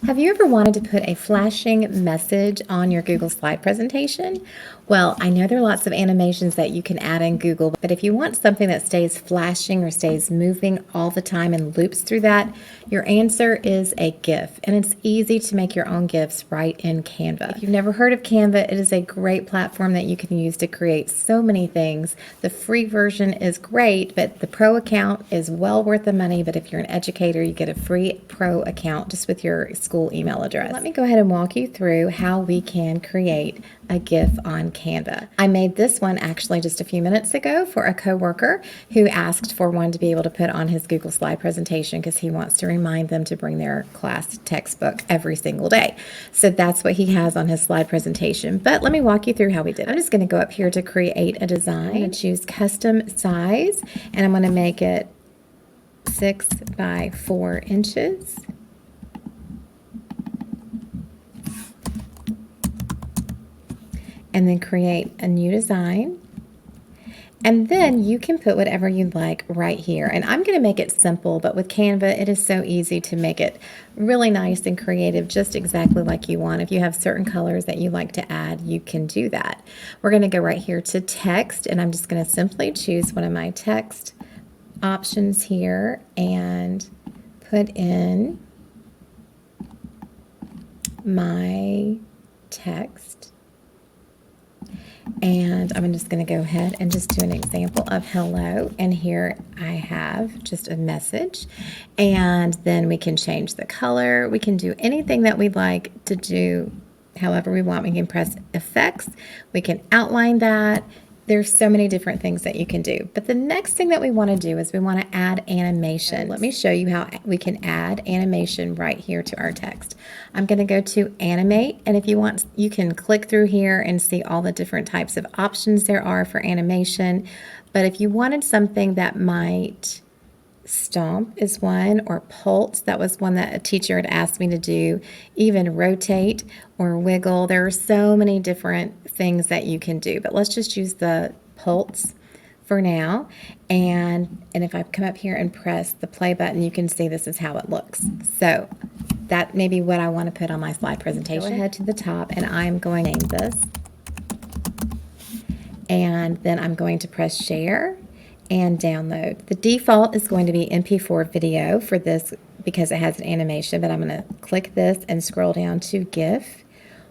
Have you ever wanted to put a flashing message on your Google slide presentation? Well, I know there are lots of animations that you can add in Google, but if you want something that stays flashing or stays moving all the time and loops through that, your answer is a GIF. And it's easy to make your own GIFs right in Canva. If you've never heard of Canva, it is a great platform that you can use to create so many things. The free version is great, but the pro account is well worth the money. But if you're an educator, you get a free pro account just with your school email address. Let me go ahead and walk you through how we can create a GIF on Canva. I made this one actually just a few minutes ago for a coworker who asked for one to be able to put on his Google slide presentation because he wants to remind them to bring their class textbook every single day. So that's what he has on his slide presentation. But let me walk you through how we did it. I'm just going to go up here to create a design. I'm going to choose custom size, and I'm going to make it 6 by 4 inches. And then create a new design. And then you can put whatever you'd like right here. And I'm going to make it simple, but with Canva, it is so easy to make it really nice and creative, just exactly like you want. If you have certain colors that you like to add, you can do that. We're going to go right here to text, and I'm just going to simply choose one of my text options here and put in my text. And I'm just going to go ahead and just do an example of hello. And here I have just a message. And then we can change the color. We can do anything that we'd like to do however we want. We can press effects. We can outline that. There's so many different things that you can do. But the next thing that we want to do is we want to add animation. Let me show you how we can add animation right here to our text. I'm going to go to animate, and if you want, you can click through here and see all the different types of options there are for animation. But if you wanted something that might stomp is one, or pulse, that was one that a teacher had asked me to do, even rotate or wiggle. There are so many different things that you can do, but let's just use the pulse for now. And if I come up here and press the play button, you can see this is how it looks. So that may be what I want to put on my slide presentation. Go ahead to the top, and I'm going to name this, and then I'm going to press share and download. The default is going to be MP4 video for this because it has an animation, but I'm going to click this and scroll down to GIF.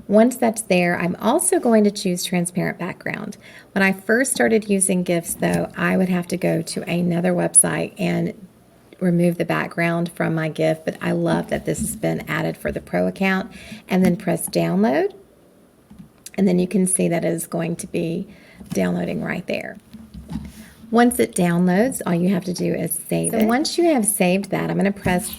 Once that's there, I'm also going to choose transparent background. When I first started using GIFs, though, I would have to go to another website and remove the background from my GIF, but I love that this has been added for the pro account. And then press download, and then you can see that it is going to be downloading right there. Once it downloads, all you have to do is save it. So once you have saved that, I'm going to press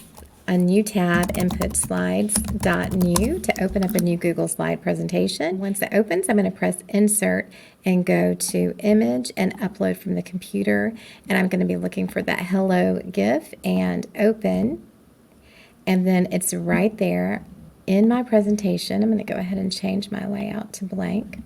a new tab and put slides.new to open up a new Google slide presentation. Once it opens, I'm going to press insert and go to image and upload from the computer. And I'm going to be looking for that hello GIF and open. And then it's right there in my presentation. I'm going to go ahead and change my layout to blank.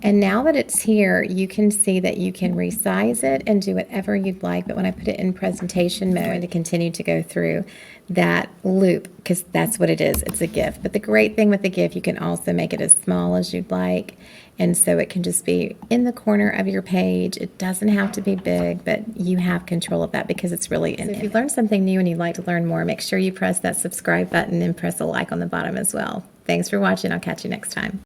And now that it's here, you can see that you can resize it and do whatever you'd like. But when I put it in presentation mode, I'm going to continue to go through that loop because that's what it is. It's a GIF. But the great thing with the GIF, you can also make it as small as you'd like. And so it can just be in the corner of your page. It doesn't have to be big, but you have control of that because it's really an image. If you've learned something new and you'd like to learn more, make sure you press that subscribe button and press a like on the bottom as well. Thanks for watching. I'll catch you next time.